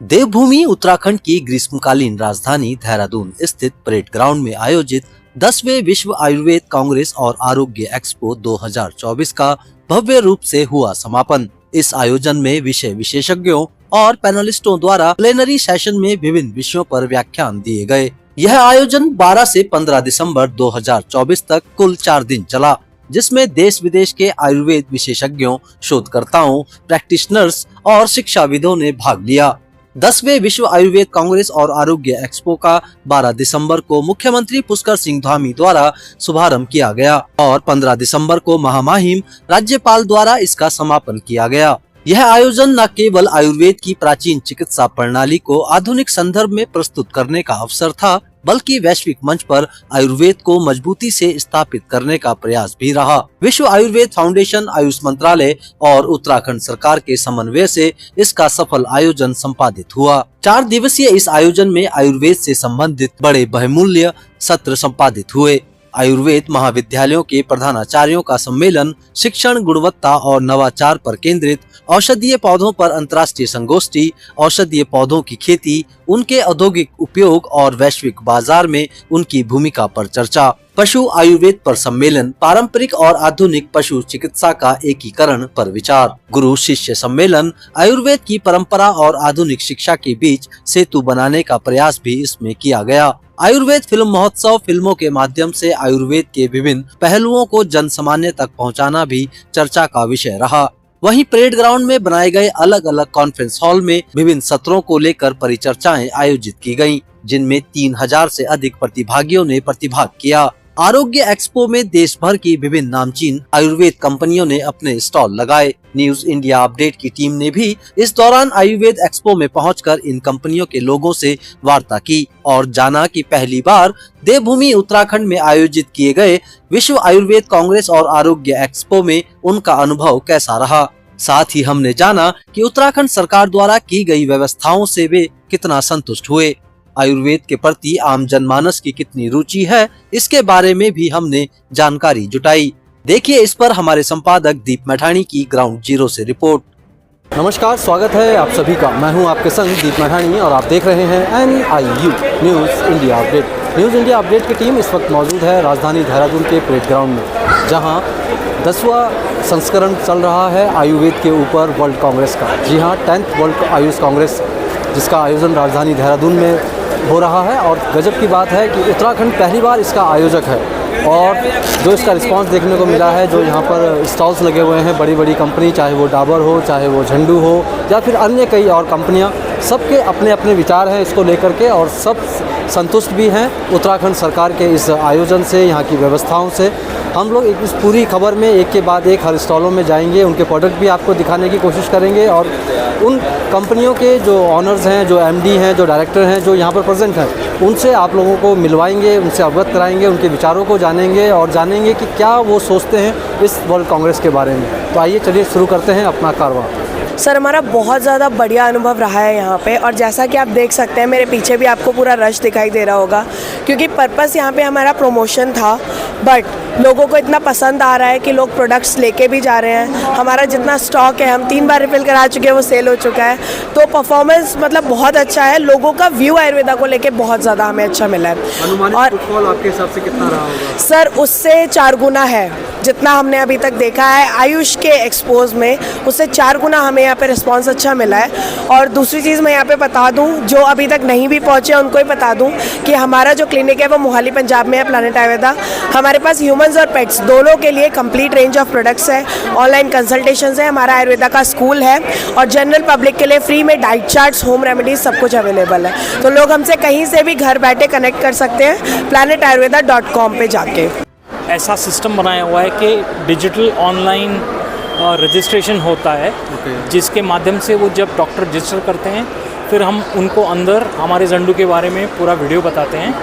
देवभूमि उत्तराखंड की ग्रीष्मकालीन राजधानी देहरादून स्थित परेड ग्राउंड में आयोजित 10वें विश्व आयुर्वेद कांग्रेस और आरोग्य एक्सपो 2024 का भव्य रूप से हुआ समापन। इस आयोजन में विषय विशेषज्ञों और पैनलिस्टों द्वारा प्लेनरी सेशन में विभिन्न विषयों पर व्याख्यान दिए गए। यह आयोजन 12 से 15 दिसंबर 2024 तक कुल 4 दिन चला, जिसमें देश विदेश के आयुर्वेद विशेषज्ञों, शोधकर्ताओं, प्रैक्टिशनर्स और शिक्षाविदों ने भाग लिया। 10वें विश्व आयुर्वेद कांग्रेस और आरोग्य एक्सपो का 12 दिसंबर को मुख्यमंत्री पुष्कर सिंह धामी द्वारा शुभारंभ किया गया और 15 दिसंबर को महामहिम राज्यपाल द्वारा इसका समापन किया गया। यह आयोजन न केवल आयुर्वेद की प्राचीन चिकित्सा प्रणाली को आधुनिक संदर्भ में प्रस्तुत करने का अवसर था, बल्कि वैश्विक मंच पर आयुर्वेद को मजबूती से स्थापित करने का प्रयास भी रहा। विश्व आयुर्वेद फाउंडेशन, आयुष मंत्रालय और उत्तराखंड सरकार के समन्वय से इसका सफल आयोजन संपादित हुआ। 4 दिवसीय इस आयोजन में आयुर्वेद से संबंधित बड़े बहुमूल्य सत्र संपादित हुए। आयुर्वेद महाविद्यालयों के प्रधानाचार्यों का सम्मेलन, शिक्षण, गुणवत्ता और नवाचार पर केंद्रित, औषधीय पौधों पर अंतर्राष्ट्रीय संगोष्ठी, औषधीय पौधों की खेती, उनके औद्योगिक उपयोग और वैश्विक बाजार में उनकी भूमिका पर चर्चा, पशु आयुर्वेद पर सम्मेलन, पारंपरिक और आधुनिक पशु चिकित्सा का एकीकरण पर विचार, गुरु शिष्य सम्मेलन, आयुर्वेद की परंपरा और आधुनिक शिक्षा के बीच सेतु बनाने का प्रयास भी इसमें किया गया। आयुर्वेद फिल्म महोत्सव, फिल्मों के माध्यम से आयुर्वेद के विभिन्न पहलुओं को जन सामान्य तक पहुंचाना भी चर्चा का विषय रहा। वहीं परेड ग्राउंड में बनाए गए अलग अलग कॉन्फ्रेंस हॉल में विभिन्न सत्रों को लेकर परिचर्चाएं आयोजित की गयीं, जिनमें 3000 से अधिक प्रतिभागियों ने प्रतिभाग किया। आरोग्य एक्सपो में देश भर की विभिन्न नामचीन आयुर्वेद कंपनियों ने अपने स्टॉल लगाए। न्यूज इंडिया अपडेट की टीम ने भी इस दौरान आयुर्वेद एक्सपो में पहुंचकर इन कंपनियों के लोगों से वार्ता की और जाना कि पहली बार देवभूमि उत्तराखंड में आयोजित किए गए विश्व आयुर्वेद कांग्रेस और आरोग्य एक्सपो में उनका अनुभव कैसा रहा। साथ ही हमने जाना कि उत्तराखंड सरकार द्वारा की गई व्यवस्थाओं से वे कितना संतुष्ट हुए। आयुर्वेद के प्रति आम जनमानस की कितनी रुचि है, इसके बारे में भी हमने जानकारी जुटाई। देखिए इस पर हमारे संपादक दीप मैठाणी की ग्राउंड जीरो से रिपोर्ट। नमस्कार, स्वागत है आप सभी का। मैं हूं आपके संग दीप मैठाणी और आप देख रहे हैं NIU news India update. News India update की टीम इस वक्त मौजूद है राजधानी देहरादून के परेड ग्राउंड में, जहां 10वां संस्करण चल रहा है आयुर्वेद के ऊपर वर्ल्ड कांग्रेस का। जी हाँ, 10th वर्ल्ड आयुष कांग्रेस, जिसका आयोजन राजधानी देहरादून में हो रहा है। और गजब की बात है कि उत्तराखंड पहली बार इसका आयोजक है और जो इसका रिस्पांस देखने को मिला है, जो यहाँ पर स्टॉल्स लगे हुए हैं, बड़ी बड़ी कंपनी, चाहे वो डाबर हो, चाहे वो झंडू हो या फिर अन्य कई और कंपनियाँ, सबके अपने अपने विचार हैं इसको लेकर के और सब संतुष्ट भी हैं उत्तराखंड सरकार के इस आयोजन से, यहाँ की व्यवस्थाओं से। हम लोग इस पूरी खबर में एक के बाद एक हर स्टॉलों में जाएंगे, उनके प्रोडक्ट भी आपको दिखाने की कोशिश करेंगे और उन कंपनियों के जो ऑनर्स हैं, जो MD हैं, जो डायरेक्टर हैं, जो यहाँ पर प्रेजेंट हैं, उनसे आप लोगों को मिलवाएंगे, उनसे अवगत कराएंगे, उनके विचारों को जानेंगे और जानेंगे कि क्या वो सोचते हैं इस वर्ल्ड कांग्रेस के बारे में। तो आइए चलिए शुरू करते हैं अपना कारवां। सर, हमारा बहुत ज़्यादा बढ़िया अनुभव रहा है यहाँ पे और जैसा कि आप देख सकते हैं मेरे पीछे भी आपको पूरा रश दिखाई दे रहा होगा, क्योंकि पर्पस यहाँ पे हमारा प्रमोशन था, बट लोगों को इतना पसंद आ रहा है कि लोग प्रोडक्ट्स लेके भी जा रहे हैं। हमारा जितना स्टॉक है, हम 3 बार रिफिल करा चुके हैं, वो सेल हो चुका है। तो परफॉर्मेंस मतलब बहुत अच्छा है, लोगों का व्यू आयुर्वेदा को लेके बहुत ज़्यादा हमें अच्छा मिला है। अनुमानित फुटफॉल आपके हिसाब से कितना रहा होगा? सर, उससे 4 गुना है जितना हमने अभी तक देखा है आयुष के एक्सपोज में, उससे 4 गुना हमें यहाँ पे रिस्पांस अच्छा मिला है। और दूसरी चीज़ मैं यहाँ पे बता दूँ, जो अभी तक नहीं भी पहुँचे उनको ही बता दूँ कि हमारा जो क्लिनिक है वो मोहाली पंजाब में है, प्लानेट आयुर्वेदा। हमारे पास ह्यूमंस और पेट्स दोनों के लिए कंप्लीट रेंज ऑफ प्रोडक्ट्स है, ऑनलाइन कंसल्टेशंस है, हमारा आयुर्वेदा का स्कूल है और जनरल पब्लिक के लिए फ्री में डाइट चार्ट्स, होम रेमेडीज सब कुछ अवेलेबल है। तो लोग हमसे कहीं से भी घर बैठे कनेक्ट कर सकते हैं planetayurveda.com पे जाके। ऐसा सिस्टम बनाया हुआ है कि डिजिटल ऑनलाइन रजिस्ट्रेशन होता है, जिसके माध्यम से वो जब डॉक्टर रजिस्टर करते हैं, फिर हम उनको अंदर हमारे झंडू के बारे में पूरा वीडियो बताते हैं,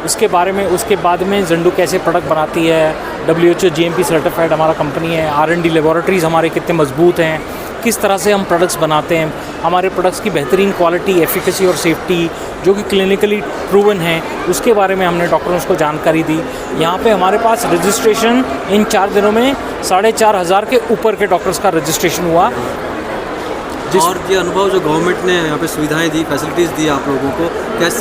उसके बारे में, उसके बाद में झंडू कैसे प्रोडक्ट बनाती है, WHO GMP सर्टिफाइड हमारा कंपनी है, R&D लेबोरेटरीज़ हमारे कितने मजबूत हैं, किस तरह से हम प्रोडक्ट्स बनाते हैं, हमारे प्रोडक्ट्स की बेहतरीन क्वालिटी, एफिकेसी और सेफ्टी जो कि क्लिनिकली प्रूवन है, उसके बारे में हमने डॉक्टर्स को जानकारी दी। यहाँ पे हमारे पास रजिस्ट्रेशन इन 4 दिनों में 4500 के ऊपर के डॉक्टर्स का रजिस्ट्रेशन हुआ, और ये अनुभव जो गवर्नमेंट ने यहाँ पे सुविधाएं दी, फैसिलिटीज़ दी आप लोगों को,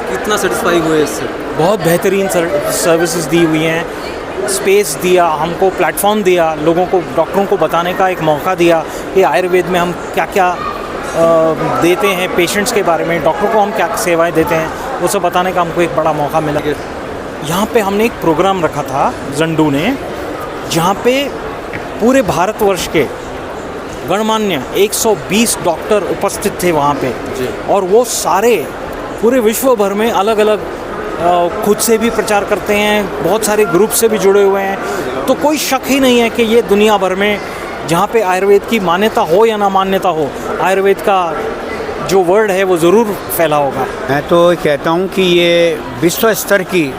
कितना सेटिस्फाई हुए इससे? बहुत बेहतरीन सर्विसेज दी हुई हैं, स्पेस दिया हमको, प्लेटफॉर्म दिया, लोगों को, डॉक्टरों को बताने का एक मौका दिया कि आयुर्वेद में हम क्या क्या देते हैं पेशेंट्स के बारे में, डॉक्टरों को हम क्या सेवाएं देते हैं, वो सब बताने का हमको एक बड़ा मौका मिला। यहाँ पे हमने एक प्रोग्राम रखा था जंडू ने, जहाँ पे पूरे भारतवर्ष के गणमान्य 120 डॉक्टर उपस्थित थे वहाँ पे, और वो सारे पूरे विश्व भर में अलग अलग खुद से भी प्रचार करते हैं, बहुत सारे ग्रुप से भी जुड़े हुए हैं। तो कोई शक ही नहीं है कि ये दुनिया भर में जहाँ पे आयुर्वेद की मान्यता हो या ना मान्यता हो, आयुर्वेद का जो वर्ड है वो ज़रूर फैला होगा। मैं तो कहता हूँ कि ये विश्व स्तर की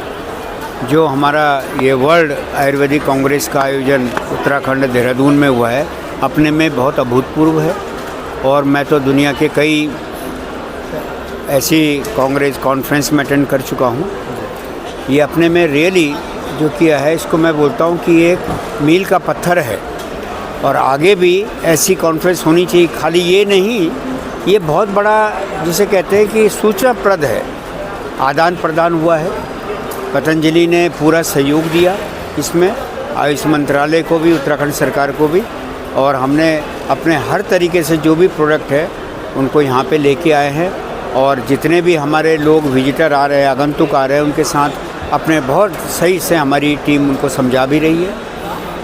जो हमारा ये वर्ल्ड आयुर्वेदिक कांग्रेस का आयोजन उत्तराखंड देहरादून में हुआ है, अपने में बहुत अभूतपूर्व है। और मैं तो दुनिया के कई ऐसी कांग्रेस कॉन्फ्रेंस में अटेंड कर चुका हूँ। ये अपने में रियली जो किया है, इसको मैं बोलता हूँ कि एक मील का पत्थर है, और आगे भी ऐसी कॉन्फ्रेंस होनी चाहिए। खाली ये नहीं, ये बहुत बड़ा जिसे कहते हैं कि सूचनाप्रद है, आदान प्रदान हुआ है। पतंजलि ने पूरा सहयोग दिया इसमें, आयुष मंत्रालय को भी, उत्तराखंड सरकार को भी, और हमने अपने हर तरीके से जो भी प्रोडक्ट है उनको यहाँ पे लेके आए हैं। और जितने भी हमारे लोग विजिटर आ रहे हैं, आगंतुक आ रहे हैं, उनके साथ अपने बहुत सही से हमारी टीम उनको समझा भी रही है।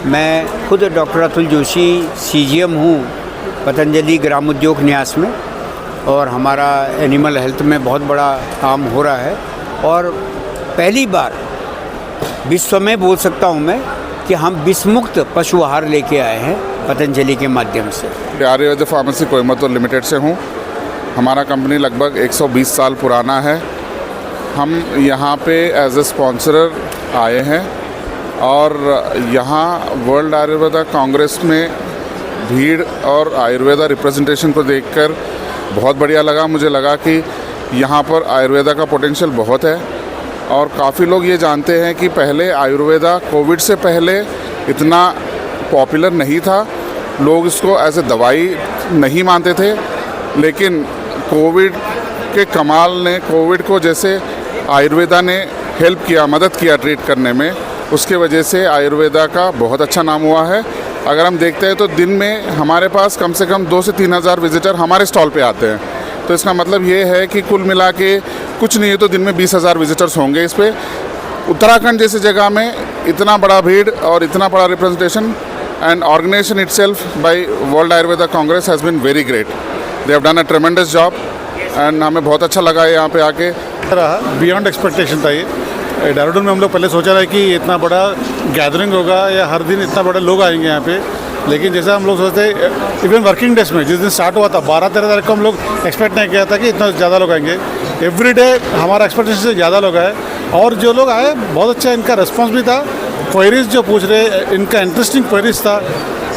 मैं खुद डॉक्टर अतुल जोशी CGM हूँ पतंजलि ग्राम उद्योग न्यास में, और हमारा एनिमल हेल्थ में बहुत बड़ा काम हो रहा है। और पहली बार विश्व में बोल सकता हूँ मैं कि हम विषमुक्त पशु आहार लेके आए हैं पतंजलि के माध्यम से। आयुर्वेद फार्मेसी कोयम्बतूर लिमिटेड से हूँ। हमारा कंपनी लगभग 120 साल पुराना है। हम यहाँ पे एज ए स्पॉन्सरर आए हैं, और यहाँ वर्ल्ड आयुर्वेदा कांग्रेस में भीड़ और आयुर्वेदा रिप्रेजेंटेशन को देखकर बहुत बढ़िया लगा। मुझे लगा कि यहाँ पर आयुर्वेदा का पोटेंशियल बहुत है, और काफ़ी लोग ये जानते हैं कि पहले आयुर्वेदा कोविड से पहले इतना पॉपुलर नहीं था, लोग इसको एज ए दवाई नहीं मानते थे। लेकिन कोविड के कमाल ने, कोविड को जैसे आयुर्वेदा ने हेल्प किया, मदद किया ट्रीट करने में, उसके वजह से आयुर्वेदा का बहुत अच्छा नाम हुआ है। अगर हम देखते हैं तो दिन में हमारे पास कम से कम 2 से 3 हज़ार विजिटर हमारे स्टॉल पे आते हैं। तो इसका मतलब ये है कि कुल मिला के कुछ नहीं है तो दिन में 20,000 विजिटर्स होंगे इस पे। उत्तराखंड जैसी जगह में इतना बड़ा भीड़ और इतना बड़ा representation and organisation itself by World Ayurveda Congress has been very great. They have done a tremendous job, and हमें बहुत अच्छा लगा है यहाँ पे आके। बियॉन्ड एक्सपेक्टेशन था ये। देहरादून में हम लोग पहले सोचा रहे कि इतना बड़ा गैदरिंग होगा या हर दिन इतना बड़े लोग आएंगे यहाँ पे, लेकिन जैसा हम लोग सोचते, इवन वर्किंग डेज में जिस दिन स्टार्ट हुआ था 12-13 तारीख को, हम लोग एक्सपेक्ट नहीं किया था कि इतना ज़्यादा लोग आएंगे। एवरी डे हमारा एक्सपेक्टेशन से ज़्यादा लोग आए, और जो लोग आए बहुत अच्छा इनका रिस्पॉन्स भी था। क्वेरीज जो पूछ रहे, इनका इंटरेस्टिंग क्वेरीज था,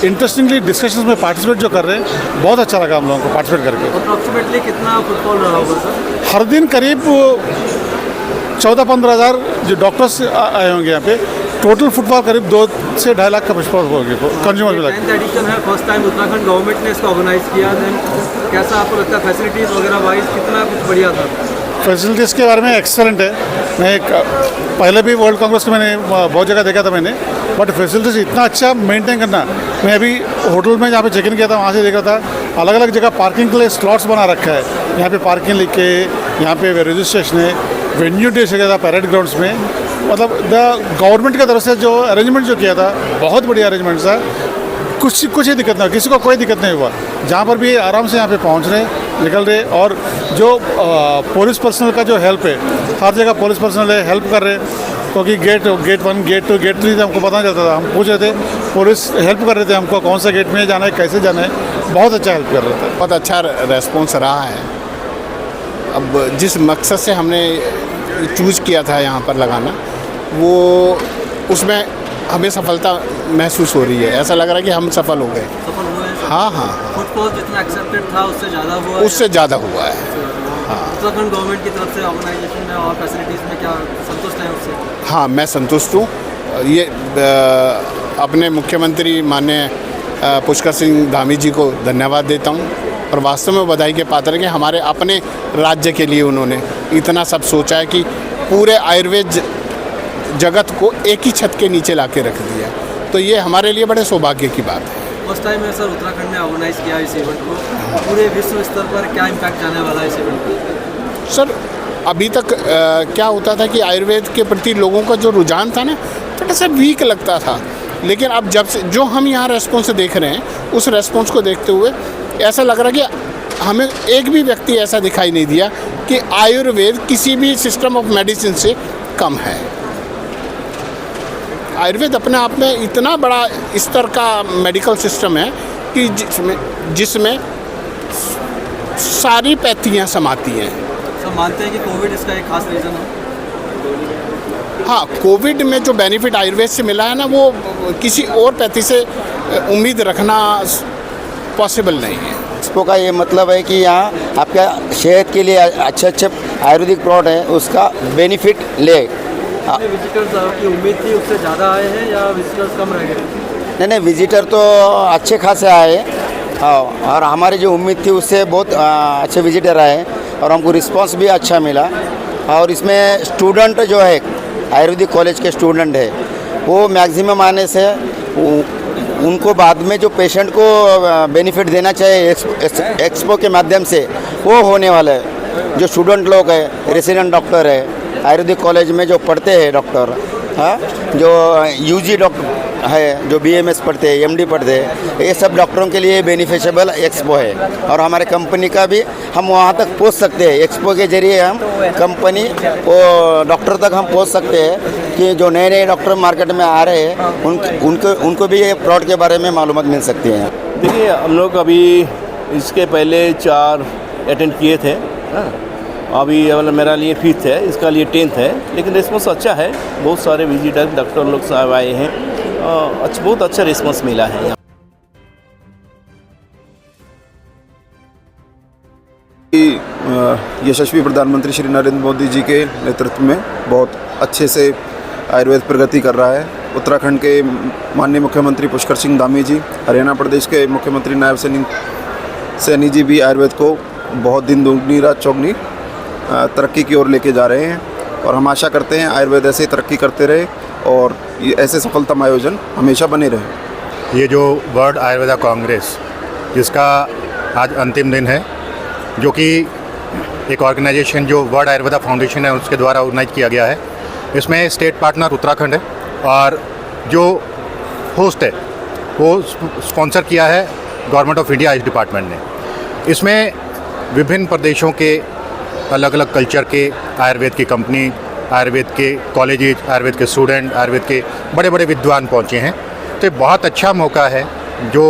इंटरेस्टिंगली डिस्कशंस में पार्टिसिपेट जो कर रहे हैं, बहुत अच्छा लगा हम लोगों को पार्टिसिपेट करके। अप्रॉक्सीमेटली कितना फुटफॉल रहा होगा सर? हर दिन करीब 14-15 हज़ार जो डॉक्टर्स आए होंगे यहाँ पे। टोटल फुटफॉल करीब 2 से 2.5 लाख का फुटफॉल होगी कंज्यूमर मिला। 10th एडिशन है, फर्स्ट टाइम उत्तराखंड गवर्नमेंट ने इसको ऑर्गेनाइज किया। देन कैसा आपको लगता है, फैसिलिटीज़ वगैरह वाइज कितना कुछ बढ़िया था? फैसिलिटीज़ के बारे में एक्सेलेंट है। मैं पहले भी वर्ल्ड कांग्रेस में मैंने बहुत जगह देखा था मैंने, बट फैसिलिटीज़ इतना अच्छा मेंटेन करना। मैं अभी होटल में जहाँ पे चेक इन किया था वहाँ से देख रहा था, अलग अलग जगह पार्किंग के लिए स्लॉट्स बना रखा है। यहाँ पे पार्किंग लिख के, यहाँ पे रजिस्ट्रेशन है, वेन्यू डे से था पैरेड ग्राउंड्स में। मतलब द गवर्नमेंट की तरफ से जो अरेंजमेंट जो किया था, बहुत बढ़िया अरेंजमेंट था। कुछ ही दिक्कत नहीं, किसी को कोई दिक्कत नहीं हुआ। जहाँ पर भी आराम से यहाँ पे पहुँच रहे, निकल रहे। और जो पुलिस पर्सनल का जो हेल्प है, हर जगह पुलिस पर्सनल है, हेल्प कर रहे, क्योंकि गेट 1, गेट 2, गेट 3 हमको पता नहीं चलता था। हम पूछ रहे थे, पुलिस हेल्प कर रहे थे हमको, कौन सा गेट में जाना है, कैसे जाना है, बहुत अच्छा हेल्प कर रहे थे। बहुत अच्छा रेस्पॉन्स रहा है। अब जिस मकसद से हमने चूज़ किया था यहाँ पर लगाना, वो उसमें हमें सफलता महसूस हो रही है। ऐसा लग रहा है कि हम सफल हो गए। सफल हुए हैं? हाँ हाँ, फुटफॉल जितना एक्सेप्टेड था उससे ज़्यादा हुआ है? उससे ज़्यादा हुआ है। हाँ, उत्तराखंड गवर्नमेंट की तरफ से ऑर्गेनाइजेशन में और फैसिलिटीज़ में क्या संतुष्ट हैं उससे? हाँ, मैं संतुष्ट हूँ। ये अपने मुख्यमंत्री माननीय पुष्कर सिंह धामी जी को धन्यवाद देता हूँ और वास्तव में बधाई के पात्र हैं कि हमारे अपने राज्य के लिए उन्होंने इतना सब सोचा है कि पूरे आयुर्वेद जगत को एक ही छत के नीचे ला के रख दिया। तो ये हमारे लिए बड़े सौभाग्य की बात है। फर्स्ट टाइम है सर उत्तराखंड ने ऑर्गेनाइज किया इस इवेंट को, पूरे विश्व स्तर पर क्या इम्पैक्ट जाने वाला है इस इवेंट का? सर अभी तक क्या होता था कि आयुर्वेद के प्रति लोगों का जो रुझान था ना, थोड़ा सा वीक लगता था, लेकिन अब जब से जो हम यहाँ रेस्पॉन्स देख रहे हैं, उस रेस्पॉन्स को देखते हुए ऐसा लग रहा है कि हमें एक भी व्यक्ति ऐसा दिखाई नहीं दिया कि आयुर्वेद किसी भी सिस्टम ऑफ मेडिसिन से कम है। आयुर्वेद अपने आप में इतना बड़ा स्तर का मेडिकल सिस्टम है कि जिसमें सारी पैथियाँ समाती हैं। सर मानते हैं कि कोविड इसका एक खास रीज़न है? हाँ, कोविड में जो बेनिफिट आयुर्वेद से मिला है ना, वो किसी और पैथी से उम्मीद रखना पॉसिबल नहीं है। एक्सपो का ये मतलब है कि यहाँ आपका सेहत के लिए अच्छे अच्छे आयुर्वेदिक प्रोडक्ट है, उसका बेनिफिट ले। विजिटर्स की उम्मीद थी उससे ज़्यादा आए हैं या विजिटर्स कम रह गए? नहीं, विजिटर तो अच्छे खासे आए। हाँ, और हमारी जो उम्मीद थी उससे बहुत अच्छे विजिटर आए और हमको रिस्पांस भी अच्छा मिला। और इसमें स्टूडेंट जो है आयुर्वेदिक कॉलेज के स्टूडेंट है, वो मैक्सिमम आने से उनको बाद में जो पेशेंट को बेनिफिट देना चाहिए एक्सपो के माध्यम से, वो होने वाला है। जो स्टूडेंट लोग है, रेसिडेंट डॉक्टर है, आयुर्वेदिक कॉलेज में जो पढ़ते हैं डॉक्टर, हाँ, जो यूजी डॉक्टर है, जो बीएमएस पढ़ते हैं, एमडी पढ़ते हैं, ये सब डॉक्टरों के लिए बेनिफिशियल एक्सपो है। और हमारे कंपनी का भी हम वहाँ तक पहुँच सकते हैं। एक्सपो के जरिए हम कंपनी वो डॉक्टर तक हम पहुँच सकते हैं कि जो नए नए डॉक्टर मार्केट में आ रहे हैं उनको भी ये प्रोडक्ट के बारे में मालूमात मिल सकती है। देखिए, हम लोग अभी इसके पहले 4 अटेंड किए थे, अभी मतलब मेरा लिए 5th है, इसका लिए 10th है, लेकिन रिस्पॉन्स अच्छा है। बहुत सारे विजिटर डॉक्टर लोग साहब आए हैं, बहुत अच्छा रिस्पॉन्स मिला है। यशस्वी प्रधानमंत्री श्री नरेंद्र मोदी जी के नेतृत्व में बहुत अच्छे से आयुर्वेद प्रगति कर रहा है। उत्तराखंड के माननीय मुख्यमंत्री पुष्कर सिंह धामी जी, हरियाणा प्रदेश के मुख्यमंत्री नायब सैनी जी भी आयुर्वेद को बहुत दिन दुगनी रात चौगनी तरक्की की ओर लेके जा रहे हैं। और हम आशा करते हैं आयुर्वेद ऐसे ही तरक्की करते रहे और ये ऐसे सफलतम आयोजन हमेशा बने रहे। ये जो वर्ल्ड आयुर्वेदा कांग्रेस, जिसका आज अंतिम दिन है, जो कि एक ऑर्गेनाइजेशन जो वर्ल्ड आयुर्वेदा फाउंडेशन है उसके द्वारा ऑर्गेनाइज किया गया है। इसमें स्टेट पार्टनर उत्तराखंड है और जो होस्ट है वो स्पॉन्सर किया है government of India Ayush department ने। इसमें विभिन्न प्रदेशों के अलग अलग कल्चर के आयुर्वेद की कंपनी, आयुर्वेद के कॉलेजेज, आयुर्वेद के स्टूडेंट, आयुर्वेद के बड़े बड़े विद्वान पहुँचे हैं। तो बहुत अच्छा मौका है जो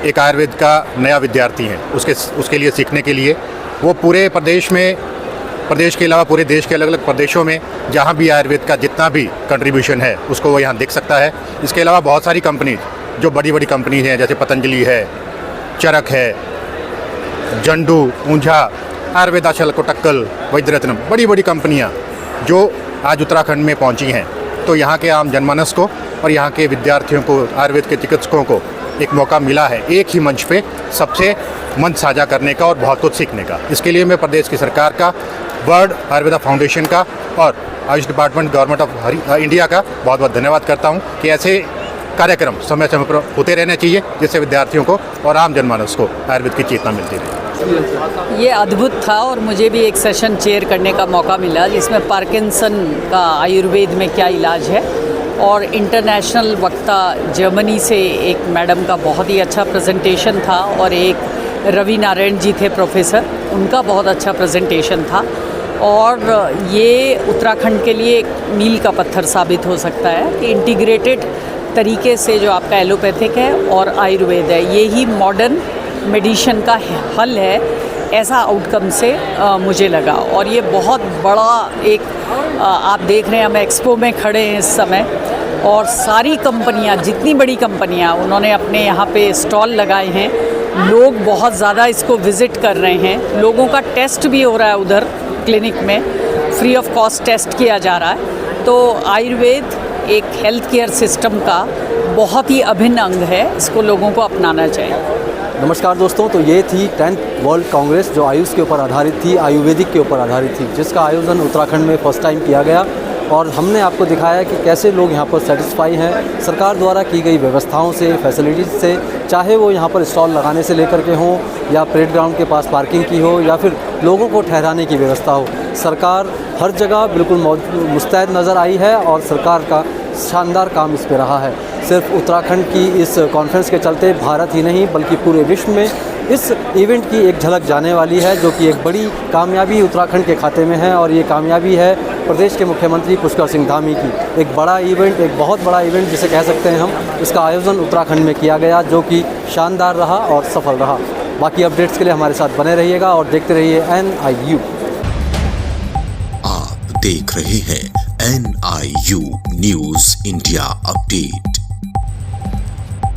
एक आयुर्वेद का नया विद्यार्थी है उसके लिए सीखने के लिए। वो पूरे प्रदेश में, प्रदेश के अलावा पूरे देश के अलग अलग प्रदेशों में जहाँ भी आयुर्वेद का जितना भी कंट्रीब्यूशन है उसको वो यहाँ देख सकता है। इसके अलावा बहुत सारी कंपनी जो बड़ी बड़ी कंपनी हैं, जैसे पतंजलि है, चरक है, जंडू, ऊंझा, आयुर्वेदाचल, कोटक्कल, वैद्यरत्नम, बड़ी बड़ी कंपनियाँ जो आज उत्तराखंड में पहुँची हैं। तो यहाँ के आम जनमानस को और यहाँ के विद्यार्थियों को, आयुर्वेद के चिकित्सकों को एक मौका मिला है एक ही मंच पे सबसे मंच साझा करने का और बहुत कुछ सीखने का। इसके लिए मैं प्रदेश की सरकार का, वर्ल्ड आयुर्वेदा फाउंडेशन का और Ayush department government of India का बहुत बहुत धन्यवाद करता हूँ कि ऐसे कार्यक्रम समय समय पर होते रहने चाहिए, जिससे विद्यार्थियों को और आम जनमानस को आयुर्वेद की चेतना मिलती रहे। ये अद्भुत था और मुझे भी एक सेशन चेयर करने का मौका मिला जिसमें पार्किंसन का आयुर्वेद में क्या इलाज है, और इंटरनेशनल वक्ता जर्मनी से एक मैडम का बहुत ही अच्छा प्रेजेंटेशन था, और एक रवि नारायण जी थे प्रोफेसर, उनका बहुत अच्छा प्रेजेंटेशन था। और ये उत्तराखंड के लिए एक मील का पत्थर साबित हो सकता है कि इंटीग्रेटेड तरीके से जो आपका एलोपैथिक है और आयुर्वेद है, ये ही मॉडर्न मेडिसिन का हल है, ऐसा आउटकम से मुझे लगा। और ये बहुत बड़ा एक आप देख रहे हैं, हम एक्सपो में खड़े हैं इस समय, और सारी कंपनियां, जितनी बड़ी कंपनियां, उन्होंने अपने यहाँ पे स्टॉल लगाए हैं। लोग बहुत ज़्यादा इसको विज़िट कर रहे हैं, लोगों का टेस्ट भी हो रहा है उधर क्लिनिक में, फ्री ऑफ कॉस्ट टेस्ट किया जा रहा है। तो आयुर्वेद एक हेल्थ केयर सिस्टम का बहुत ही अभिन्न अंग है, इसको लोगों को अपनाना चाहिए। नमस्कार दोस्तों, तो ये थी 10th वर्ल्ड कांग्रेस जो आयुष के ऊपर आधारित थी, आयुर्वेदिक के ऊपर आधारित थी, जिसका आयोजन उत्तराखंड में फर्स्ट टाइम किया गया और हमने आपको दिखाया कि कैसे लोग यहाँ पर सेटिस्फाई हैं सरकार द्वारा की गई व्यवस्थाओं से, फैसिलिटीज़ से, चाहे वो यहाँ पर स्टॉल लगाने से लेकर के हों या परेड ग्राउंड के पास पार्किंग की हो या फिर लोगों को ठहराने की व्यवस्था हो। सरकार हर जगह बिल्कुल मुस्तैद नज़र आई है और सरकार का शानदार काम इस पे रहा है। सिर्फ उत्तराखंड की इस कॉन्फ्रेंस के चलते भारत ही नहीं बल्कि पूरे विश्व में इस इवेंट की एक झलक जाने वाली है, जो कि एक बड़ी कामयाबी उत्तराखंड के खाते में है और ये कामयाबी है प्रदेश के मुख्यमंत्री पुष्कर सिंह धामी की। एक बड़ा इवेंट, एक बहुत बड़ा इवेंट जिसे कह सकते हैं हम, इसका आयोजन उत्तराखंड में किया गया जो कि शानदार रहा और सफल रहा। बाकी अपडेट्स के लिए हमारे साथ बने रहिएगा और देखते रहिए NIU। आप देख रहे हैं NIU न्यूज़ इंडिया अपडेट।